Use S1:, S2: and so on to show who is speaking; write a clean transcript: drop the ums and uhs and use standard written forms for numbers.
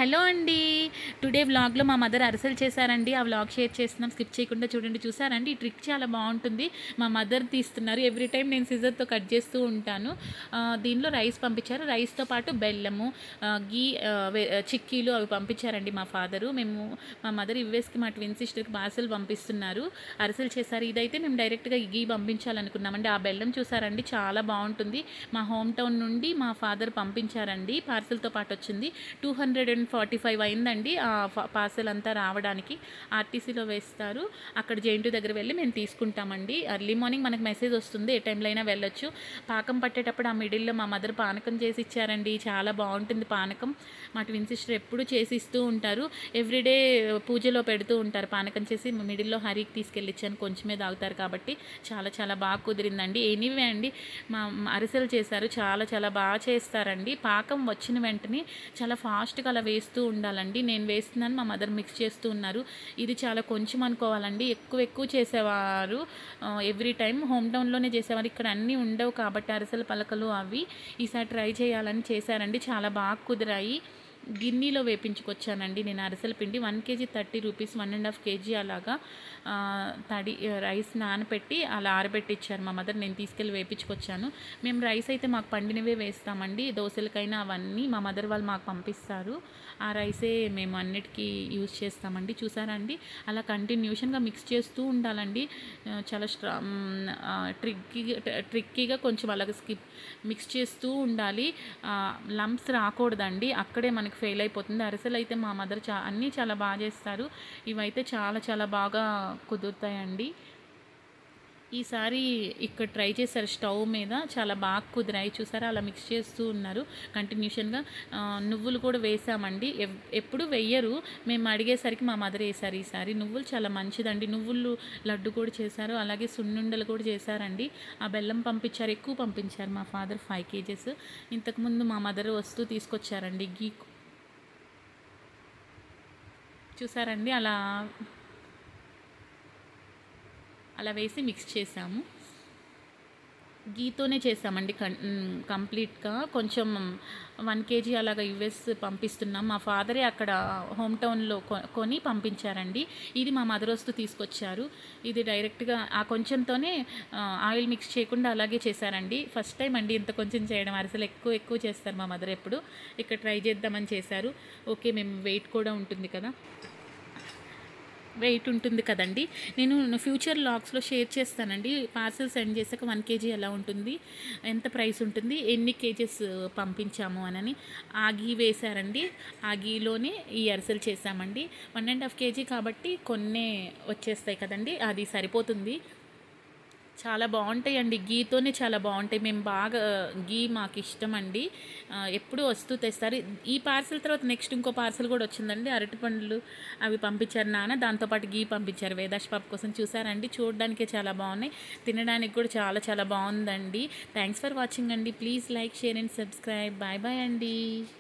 S1: Hello అండి. Today వ్లాగ్‌లో మా మదర్ అరిసెలు చేశారండి. ఆ వ్లాగ్ షేర్ చేస్తున్నాం. స్కిప్ చేయకుండా చూడండి. చూసారండి ఈ ట్రిక్ చాలా బావుంటుంది. మా మదర్ తీస్తున్నారు. ఎవ్రీ టైమ్ నేను సిజర్‌తో కట్ చేస్తూ ఉంటాను. దీనిలో రైస్ పంపించారు. రైస్‌తో పాటు బెల్లము, ఘీ, చిక్కీలు అవి పంపించారండి మా ఫాదరు. మా మదర్ యూఎస్‌కి మా ట్విన్ సిస్టర్‌కి పార్సెల్ పంపిస్తున్నారు. అరిసెలు చేశారు. ఇదైతే మేము డైరెక్ట్‌గా ఘీ పంపించాలనుకున్నామండి. ఆ బెల్లం చూసారండి చాలా బావుంటుంది. మా హోమ్ టౌన్ నుండి మా ఫాదర్ పంపించారండి. పార్సెల్‌తో పాటు వచ్చింది. 245 అయిందండి ఆ పార్సెల్ అంతా రావడానికి. ఆర్టీసీలో వేస్తారు. అక్కడ జేఎన్‌టీయూ దగ్గర వెళ్ళి మేము తీసుకుంటామండి. ఎర్లీ మార్నింగ్ మనకు మెసేజ్ వస్తుంది. ఏ టైంలో అయినా వెళ్ళొచ్చు. పాకం పట్టేటప్పుడు ఆ మిడిల్‌లో మా మదర్ పానకం చేసి ఇచ్చారండి. చాలా బావుంటుంది పానకం. మా ట్విన్ సిస్టర్ ఎప్పుడు చేసి ఇస్తూ ఉంటారు. ఎవ్రీడే పూజలో పెడుతూ ఉంటారు పానకం చేసి. మిడిల్‌లో హరికి తీసుకెళ్ళి ఇచ్చాను. కొంచెమే తాగుతారు కాబట్టి చాలా చాలా బాగా కుదిరిందండి. ఎనీవే అండి, అరిసెలు చేశారు. చాలా చాలా బాగా చేస్తారండి. పాకం వచ్చిన వెంటనే చాలా ఫాస్ట్‌గా అలా వేస్తూ ఉండాలండి. నేను వేస్తున్నాను, మా మదర్ మిక్స్ చేస్తూ ఉన్నారు. ఇది చాలా కొంచెం అనుకోవాలండి. ఎక్కువ ఎక్కువ చేసేవారు. ఎవ్రీ టైమ్ హోమ్ టౌన్‌లోనే చేసేవారు. ఇక్కడ అన్నీ ఉండవు కాబట్టి అరిసెల పలకలు అవి. ఈసారి ట్రై చేయాలని చేశారండి. చాలా బాగా కుదిరాయి. గిన్నెలో వేపించుకొచ్చానండి నేను అరిసెల పిండి. 1 కేజీ 30 రూపీస్, 1½ కేజీ అలాగా తడి రైస్ నానపెట్టి అలా ఆరబెట్టిచ్చారు మా మదర్. నేను తీసుకెళ్ళి వేపించుకొచ్చాను. మేము రైస్ అయితే మాకు పండినవే వేస్తామండి. దోసలకైనా అవన్నీ మా మదర్ వాళ్ళు మాకు పంపిస్తారు. ఆ రైసే మేము అన్నిటికీ యూజ్ చేస్తామండి. చూసారా అండి, అలా కంటిన్యూషన్గా మిక్స్ చేస్తూ ఉండాలండి. చాలా ట్రిక్కీగా కొంచెం అలాగ మిక్స్ చేస్తూ ఉండాలి. లంప్స్ రాకూడదండి. అక్కడే మనకి ఫెయిల్ అయిపోతుంది. అరిసెలు అయితే మా మదర్ అన్నీ చాలా బాగా చేస్తారు. ఇవైతే చాలా చాలా బాగా కుదురుతాయండి. ఈసారి ఇక్కడ ట్రై చేశారు స్టవ్ మీద. చాలా బాగా కుదిరాయి. చూసారా, అలా మిక్స్ చేస్తూ ఉన్నారు కంటిన్యూషన్గా. నువ్వులు కూడా వేసామండి. ఎప్పుడు వెయ్యరు, మేము అడిగేసరికి మా మదర్ వేశారు ఈసారి. నువ్వులు చాలా మంచిదండి. నువ్వులు లడ్డు కూడా చేశారు. అలాగే సున్నుండలు కూడా చేశారండి. ఆ బెల్లం పంపించారు, ఎక్కువ పంపించారు మా ఫాదర్ 5 కేజెస్. ఇంతకుముందు మా మదర్ వస్తూ తీసుకొచ్చారండి గీ. చూసారండి, అలా వేసి మిక్స్ చేసాము. గీతోనే చేసామండి కంప్లీట్గా. కొంచెం 1 కేజీ అలాగా యుఎస్ పంపిస్తున్నాం. మా ఫాదరే అక్కడ హోమ్ టౌన్లో కొని పంపించారండి. ఇది మా మదర్ వస్తూ తీసుకొచ్చారు. ఇది డైరెక్ట్గా ఆ కొంచెంతోనే ఆయిల్ మిక్స్ చేయకుండా అలాగే చేశారండి. ఫస్ట్ టైం అండి ఇంత కొంచెం చేయడం. అరిసెలు ఎక్కువ ఎక్కువ చేస్తారు మా మదర్ ఎప్పుడు. ఇక్కడ ట్రై చేద్దామని చేశారు. ఓకే, మేము వెయిట్ కూడా ఉంటుంది కదా, వెయిట్ ఉంటుంది కదండి. నేను ఫ్యూచర్ లాగ్స్లో షేర్ చేస్తానండి. పార్సెల్ సెండ్ చేశాక 1 కేజీ ఎలా ఉంటుంది, ఎంత ప్రైస్ ఉంటుంది, ఎన్ని కేజెస్ పంపించాము అని. ఆ గీ వేశారండి. ఆ గీలోనే ఈ అరిసెలు చేశామండి. 1½ కేజీ కాబట్టి కొన్నే వచ్చేస్తాయి కదండి, అది సరిపోతుంది. చాలా బాగుంటాయండి. గీతోనే చాలా బాగుంటాయి. మేము బాగా గీ మాకు ఇష్టం అండి. ఎప్పుడు వస్తూ తెస్తారు. ఈ పార్సెల్ తర్వాత నెక్స్ట్ ఇంకో పార్సెల్ కూడా వచ్చిందండి. అరటిపండ్లు అవి పంపించారు నాన్న. దాంతోపాటు గీ పంపించారు వేదాష్ పాప కోసం. చూసారండి, చూడడానికే చాలా బాగున్నాయి. తినడానికి కూడా చాలా చాలా బాగుందండి. థ్యాంక్స్ ఫర్ వాచింగ్ అండి. Please like, share and subscribe. Bye bye అండి.